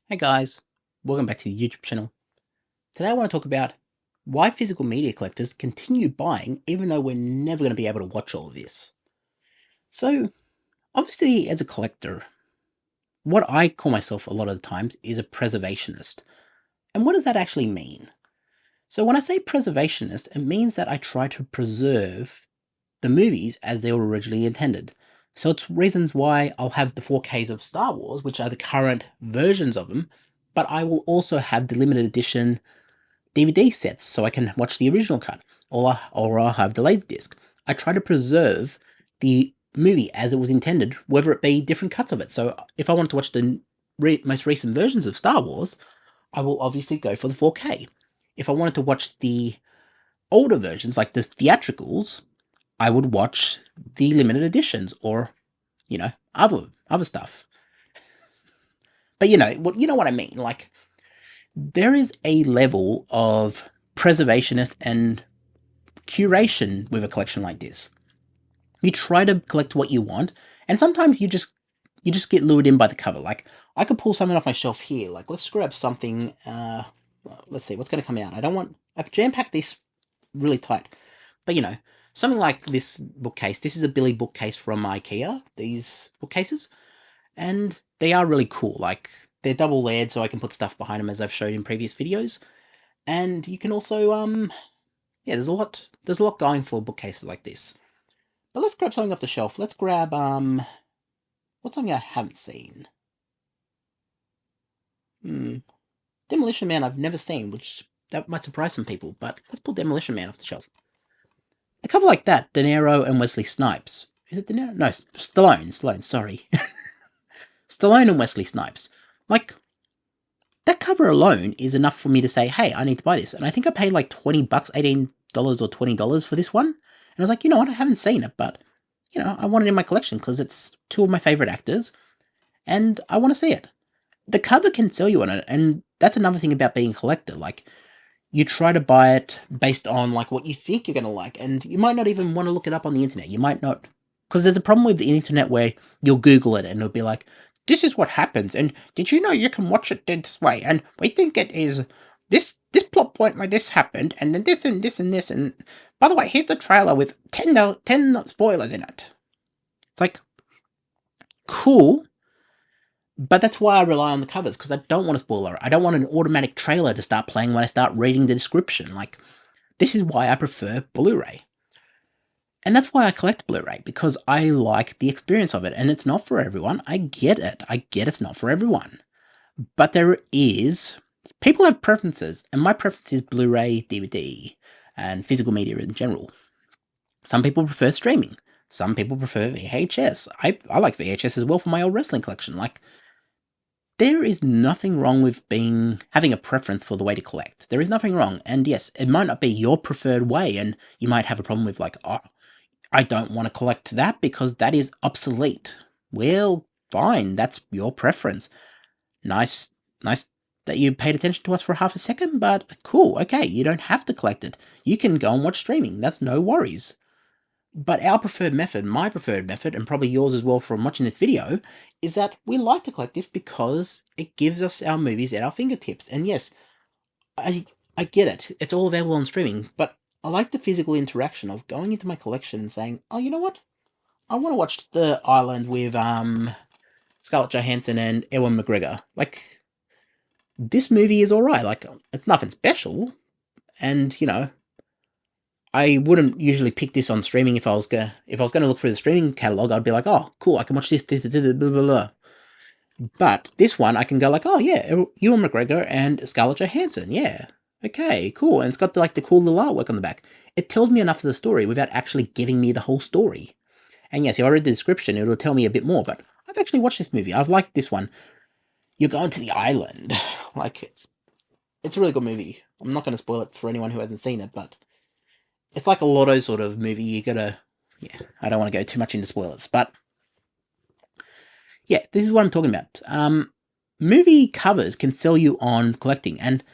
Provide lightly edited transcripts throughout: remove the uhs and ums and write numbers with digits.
Hey guys, welcome back to the YouTube channel. Today I want to talk about why physical media collectors continue buying even though we're never going to be able to watch all of this. So, obviously as a collector, what I call myself a lot of the times is a preservationist. And what does that actually mean? So when I say preservationist, it means that I try to preserve the movies as they were originally intended. So it's reasons why I'll have the 4Ks of Star Wars, which are the current versions of them, but I will also have the limited edition DVD sets so I can watch the original cut, or I'll have the Laserdisc. I try to preserve the movie as it was intended, whether it be different cuts of it. So if I want to watch the most recent versions of Star Wars, I will obviously go for the 4K. If I wanted to watch the older versions, like the theatricals, I would watch the limited editions or, other stuff. But you know what I mean. Like, there is a level of preservationist and curation with a collection like this. You try to collect what you want, and sometimes you just get lured in by the cover. Like, I could pull something off my shelf here. Like, let's grab something. Let's see what's going to come out. I've jam-packed this really tight, but something like this bookcase. This is a Billy bookcase from IKEA. These bookcases, and they are really cool. Like, they're double layered, so I can put stuff behind them, as I've showed in previous videos. And you can also, yeah, there's a lot going for bookcases like this. But let's grab something off the shelf. Let's grab, what's something I haven't seen? Demolition Man I've never seen, which that might surprise some people, but let's pull Demolition Man off the shelf. A cover like that, De Niro and Wesley Snipes. Is it De Niro? No, Stallone, sorry. Stallone and Wesley Snipes. Like, that cover alone is enough for me to say, hey, I need to buy this. And I think I paid like $20, $18 or $20 for this one. And I was like, you know what, I haven't seen it, but, I want it in my collection because it's two of my favorite actors, and I want to see it. The cover can sell you on it, and that's another thing about being a collector. Like, you try to buy it based on, like, what you think you're going to like, and you might not even want to look it up on the internet. You might not, because there's a problem with the internet where you'll Google it, and it'll be like, this is what happens, and did you know you can watch it this way, and we think it is this plot point where this happened, and then this and this and this, and by the way, here's the trailer with 10 spoilers in it. It's like, cool, but that's why I rely on the covers, because I don't want a spoiler. I don't want an automatic trailer to start playing when I start reading the description. Like, this is why I prefer Blu-ray. And that's why I collect Blu-ray, because I like the experience of it, and it's not for everyone. I get it. I get it's not for everyone. But people have preferences, and my preference is Blu-ray, DVD, and physical media in general. Some people prefer streaming. Some people prefer VHS. I like VHS as well for my old wrestling collection. Like, there is nothing wrong with having a preference for the way to collect. There is nothing wrong. And yes, it might not be your preferred way, and you might have a problem with, like, oh, I don't want to collect that because that is obsolete. Well, fine, that's your preference. Nice that you paid attention to us for half a second, but cool, okay, you don't have to collect it. You can go and watch streaming, that's no worries. But our preferred method, my preferred method, and probably yours as well from watching this video, is that we like to collect this because it gives us our movies at our fingertips. And yes, I get it, it's all available on streaming, but I like the physical interaction of going into my collection and saying, oh, you know what? I want to watch The Island with Scarlett Johansson and Ewan McGregor. Like, this movie is alright. Like, it's nothing special, and I wouldn't usually pick this on streaming if I was going to look through the streaming catalog. I'd be like, oh, cool, I can watch this, blah, blah, blah. But this one, I can go like, oh yeah, Ewan McGregor and Scarlett Johansson, yeah, okay, cool, and it's got the cool little artwork on the back. It tells me enough of the story without actually giving me the whole story. And yes, if I read the description, it'll tell me a bit more. But I've actually watched this movie. I've liked this one. You're going to the island, like it's a really good movie. I'm not going to spoil it for anyone who hasn't seen it, but it's like a Lotto sort of movie. You gotta, yeah, I don't want to go too much into spoilers, but yeah, this is what I'm talking about. Movie covers can sell you on collecting, and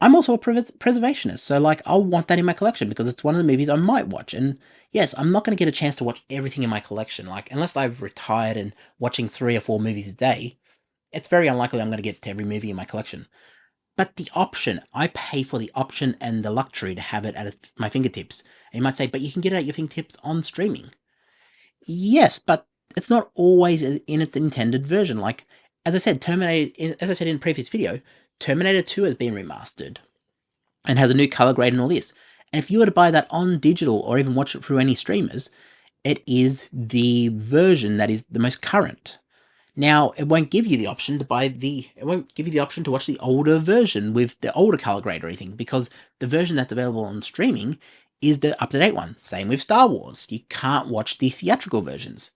I'm also a preservationist, so like I'll want that in my collection because it's one of the movies I might watch. And yes, I'm not going to get a chance to watch everything in my collection, like unless I've retired and watching 3 or 4 movies a day. It's very unlikely I'm going to get to every movie in my collection. But the option, I pay for the option and the luxury to have it at my fingertips. And you might say, but you can get it at your fingertips on streaming. Yes, but it's not always in its intended version. Like, as I said, as I said in a previous video, Terminator 2 has been remastered and has a new color grade and all this. And if you were to buy that on digital or even watch it through any streamers, it is the version that is the most current. Now, it won't give you the option to watch the older version with the older color grade or anything, because the version that's available on streaming is the up-to-date one. Same with Star Wars. You can't watch the theatrical versions.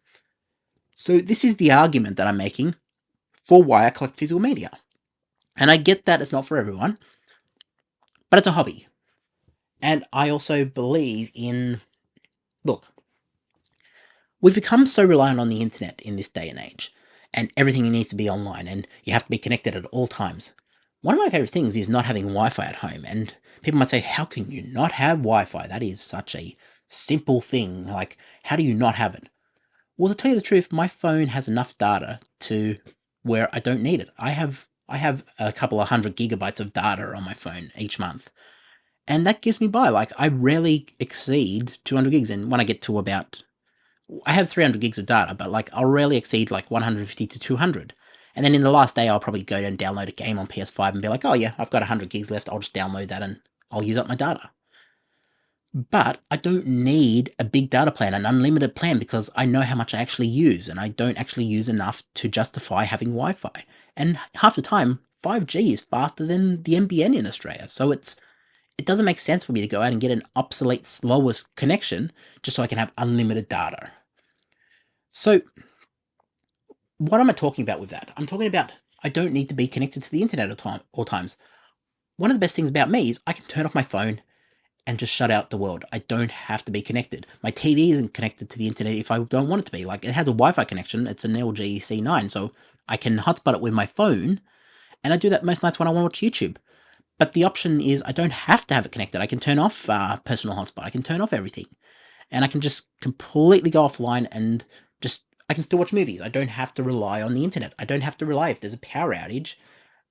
So this is the argument that I'm making for why I collect physical media. And I get that it's not for everyone, but it's a hobby. And I also believe in... Look, we've become so reliant on the internet in this day and age, and everything needs to be online, and you have to be connected at all times. One of my favorite things is not having Wi-Fi at home, and people might say, how can you not have Wi-Fi? That is such a simple thing. Like, how do you not have it? Well, to tell you the truth, my phone has enough data to where I don't need it. I have a couple of 100 gigabytes of data on my phone each month, and that gives me by. Like, I rarely exceed 200 gigs, and when I get to about... I have 300 gigs of data, but like I'll rarely exceed like 150 to 200. And then in the last day, I'll probably go and download a game on PS5 and be like, oh yeah, I've got 100 gigs left. I'll just download that and I'll use up my data. But I don't need a big data plan, an unlimited plan, because I know how much I actually use, and I don't actually use enough to justify having Wi-Fi. And half the time, 5G is faster than the NBN in Australia. So it doesn't make sense for me to go out and get an obsolete, slowest connection just so I can have unlimited data. So, what am I talking about with that? I'm talking about I don't need to be connected to the internet at all times. One of the best things about me is I can turn off my phone and just shut out the world. I don't have to be connected. My TV isn't connected to the internet if I don't want it to be. Like, it has a Wi-Fi connection. It's an LG C9, so I can hotspot it with my phone, and I do that most nights when I want to watch YouTube. But the option is I don't have to have it connected. I can turn off personal hotspot. I can turn off everything. And I can just completely go offline and I can still watch movies. I don't have to rely on the internet. I don't have to rely if there's a power outage.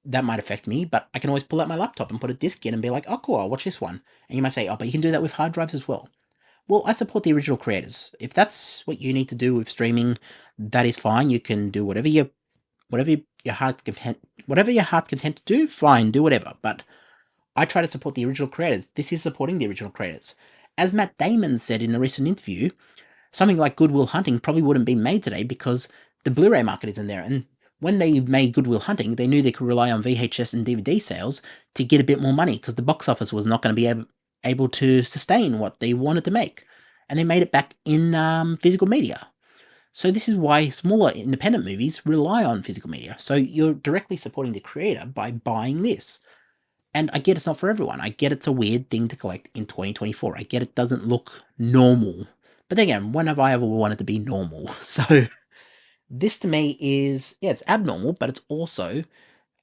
That might affect me, but I can always pull out my laptop and put a disc in and be like, oh cool, I'll watch this one. And you might say, oh, but you can do that with hard drives as well. Well, I support the original creators. If that's what you need to do with streaming, that is fine. You can do whatever your heart's content to do, fine, do whatever. But I try to support the original creators. This is supporting the original creators. As Matt Damon said in a recent interview, something like Good Will Hunting probably wouldn't be made today because the Blu-ray market isn't there. And when they made Good Will Hunting, they knew they could rely on VHS and DVD sales to get a bit more money because the box office was not going to be able to sustain what they wanted to make. And they made it back in physical media. So this is why smaller independent movies rely on physical media. So you're directly supporting the creator by buying this. And I get it's not for everyone. I get it's a weird thing to collect in 2024. I get it doesn't look normal. But then again, when have I ever wanted to be normal? So this to me is, yeah, it's abnormal, but it's also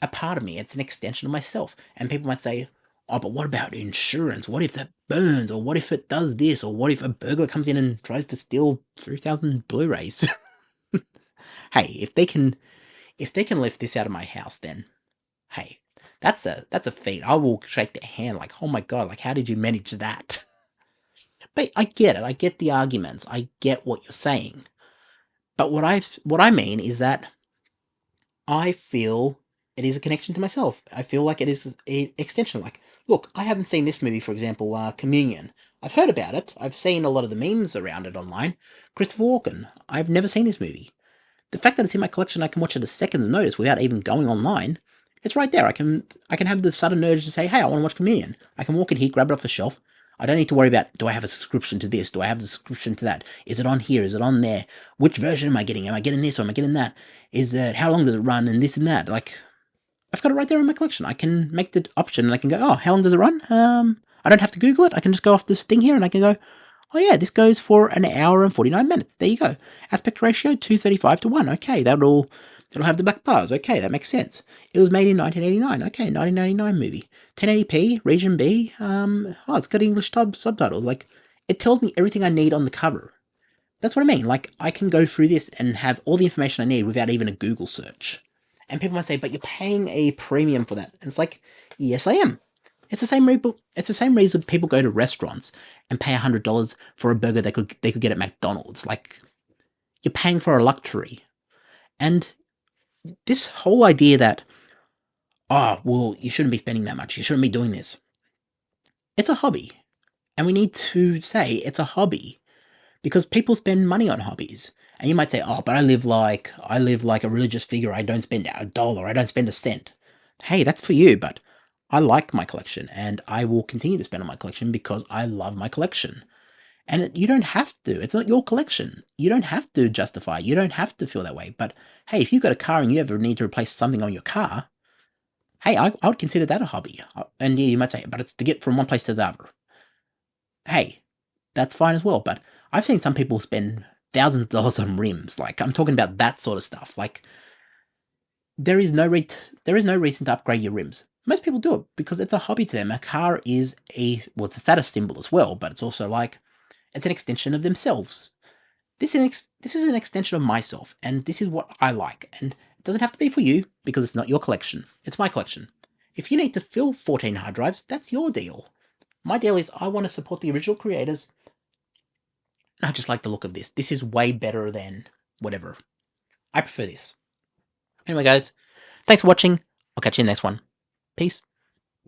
a part of me. It's an extension of myself. And people might say, oh, but what about insurance? What if that burns? Or what if it does this? Or what if a burglar comes in and tries to steal 3,000 Blu-rays? Hey, if they can lift this out of my house, then hey, that's a feat. I will shake their hand like, oh my god, like how did you manage that? But I get it. I get the arguments. I get what you're saying. But what I mean is that I feel it is a connection to myself. I feel like it is an extension. Like, look, I haven't seen this movie, for example, Communion. I've heard about it. I've seen a lot of the memes around it online. Christopher Walken. I've never seen this movie. The fact that it's in my collection, I can watch it a second's notice without even going online. It's right there. I can have the sudden urge to say, hey, I want to watch Communion. I can walk in here, grab it off the shelf. I don't need to worry about, do I have a subscription to this? Do I have a subscription to that? Is it on here? Is it on there? Which version am I getting? Am I getting this or am I getting that? Is it, how long does it run? And this and that. Like, I've got it right there in my collection. I can make the option and I can go, oh, how long does it run? I don't have to Google it. I can just go off this thing here and I can go, oh yeah, this goes for an hour and 49 minutes. There you go. Aspect ratio 235:1. Okay, that'll have the black bars. Okay, that makes sense. It was made in 1989. Okay, 1999 movie. 1080p, region B. It's got English subtitles. Like, it tells me everything I need on the cover. That's what I mean. Like, I can go through this and have all the information I need without even a Google search. And people might say, but you're paying a premium for that. And it's like, yes, I am. It's the same reason people go to restaurants and pay $100 for a burger they could get at McDonald's. Like, you're paying for a luxury. And this whole idea that, oh, well, you shouldn't be spending that much, you shouldn't be doing this. It's a hobby. And we need to say it's a hobby. Because people spend money on hobbies. And you might say, oh, but I live like a religious figure. I don't spend $1. I don't spend a cent. Hey, that's for you, but I like my collection and I will continue to spend on my collection because I love my collection. And you don't have to. It's not your collection. You don't have to justify. You don't have to feel that way. But hey, if you've got a car and you ever need to replace something on your car, hey, I would consider that a hobby. And yeah, you might say, but it's to get from one place to the other. Hey, that's fine as well. But I've seen some people spend thousands of dollars on rims. Like, I'm talking about that sort of stuff. Like, there is no reason to upgrade your rims. Most people do it because it's a hobby to them. A car is it's a status symbol as well, but it's also like, it's an extension of themselves. This is an extension of myself, and this is what I like. And it doesn't have to be for you because it's not your collection. It's my collection. If you need to fill 14 hard drives, that's your deal. My deal is I want to support the original creators. I just like the look of this. This is way better than whatever. I prefer this. Anyway, guys, thanks for watching. I'll catch you in the next one. Peace.